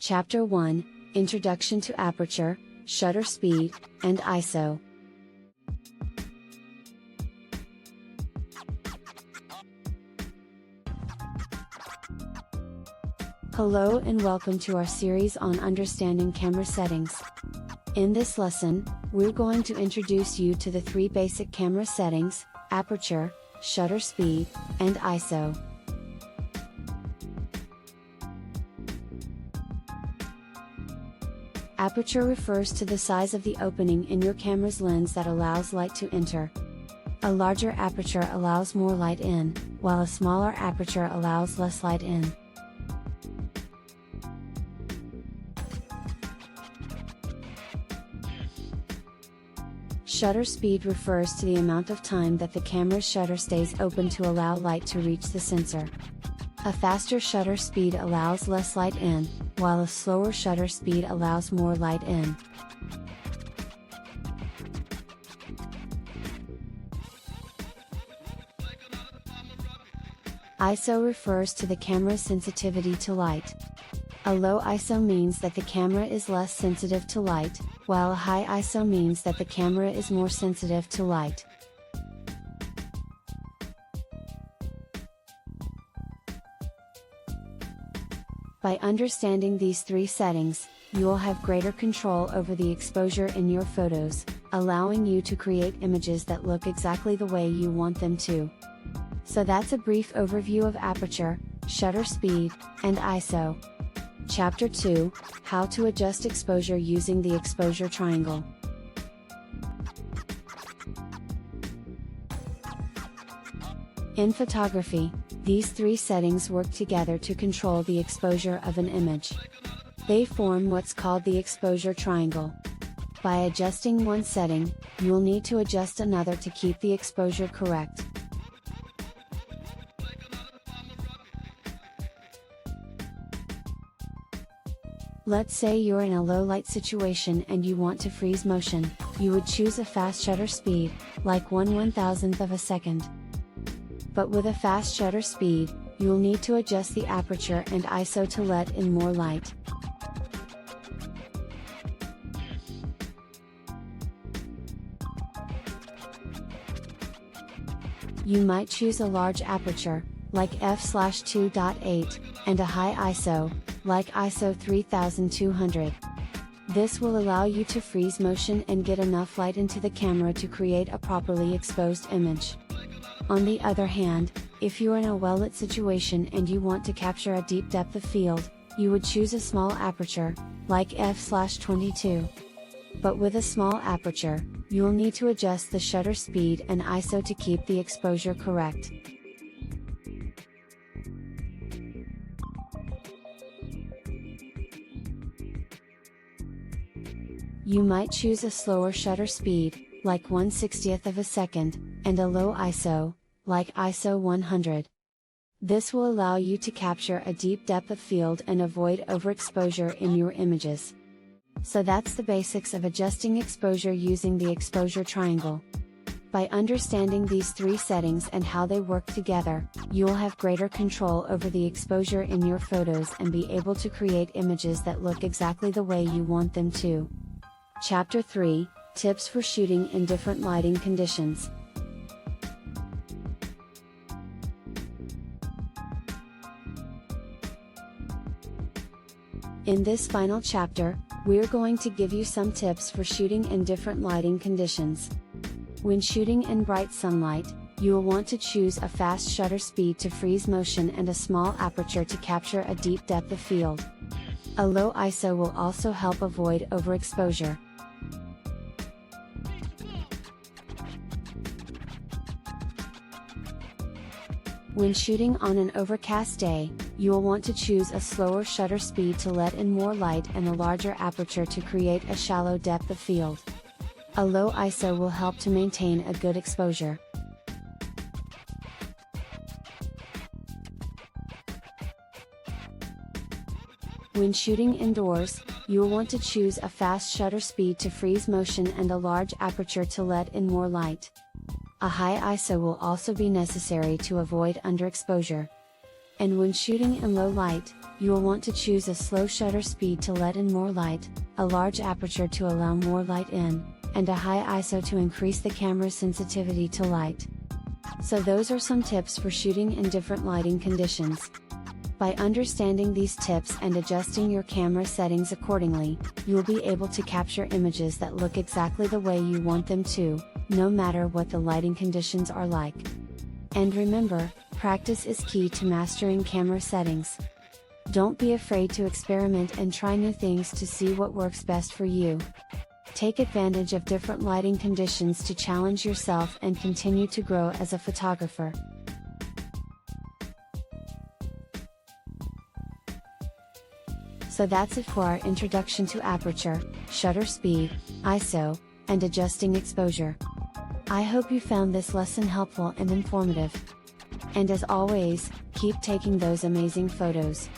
Chapter 1, Introduction to Aperture, Shutter Speed, and ISO. Hello and welcome to our series on understanding camera settings. In this lesson, we're going to introduce you to the three basic camera settings: aperture, shutter speed, and ISO. Aperture refers to the size of the opening in your camera's lens that allows light to enter. A larger aperture allows more light in, while a smaller aperture allows less light in. Shutter speed refers to the amount of time that the camera's shutter stays open to allow light to reach the sensor. A faster shutter speed allows less light in, while a slower shutter speed allows more light in. ISO refers to the camera's sensitivity to light. A low ISO means that the camera is less sensitive to light, while a high ISO means that the camera is more sensitive to light. By understanding these three settings, you will have greater control over the exposure in your photos, allowing you to create images that look exactly the way you want them to. So that's a brief overview of aperture, shutter speed, and ISO. Chapter 2, How to adjust exposure using the exposure triangle. In photography, these three settings work together to control the exposure of an image. They form what's called the exposure triangle. By adjusting one setting, you'll need to adjust another to keep the exposure correct. Let's say you're in a low light situation and you want to freeze motion. You would choose a fast shutter speed, like 1/1000th of a second. But with a fast shutter speed, you'll need to adjust the aperture and ISO to let in more light. You might choose a large aperture, like f/2.8, and a high ISO, like ISO 3200. This will allow you to freeze motion and get enough light into the camera to create a properly exposed image. On the other hand, if you're in a well-lit situation and you want to capture a deep depth of field, you would choose a small aperture, like f/22. But with a small aperture, you'll need to adjust the shutter speed and ISO to keep the exposure correct. You might choose a slower shutter speed, like 1/60th of a second, and a low ISO, like ISO 100. This will allow you to capture a deep depth of field and avoid overexposure in your images. So that's the basics of adjusting exposure using the exposure triangle. By understanding these three settings and how they work together, you'll have greater control over the exposure in your photos and be able to create images that look exactly the way you want them to. Chapter 3, Tips for shooting in different lighting conditions. In this final chapter, we're going to give you some tips for shooting in different lighting conditions. When shooting in bright sunlight, you will want to choose a fast shutter speed to freeze motion and a small aperture to capture a deep depth of field. A low ISO will also help avoid overexposure. When shooting on an overcast day, you will want to choose a slower shutter speed to let in more light and a larger aperture to create a shallow depth of field. A low ISO will help to maintain a good exposure. When shooting indoors, you will want to choose a fast shutter speed to freeze motion and a large aperture to let in more light. A high ISO will also be necessary to avoid underexposure. And when shooting in low light, you will want to choose a slow shutter speed to let in more light, a large aperture to allow more light in, and a high ISO to increase the camera's sensitivity to light. So those are some tips for shooting in different lighting conditions. By understanding these tips and adjusting your camera settings accordingly, you will be able to capture images that look exactly the way you want them to, no matter what the lighting conditions are like. And remember, practice is key to mastering camera settings. Don't be afraid to experiment and try new things to see what works best for you. Take advantage of different lighting conditions to challenge yourself and continue to grow as a photographer. So that's it for our introduction to aperture, shutter speed, ISO, and adjusting exposure. I hope you found this lesson helpful and informative. And as always, keep taking those amazing photos.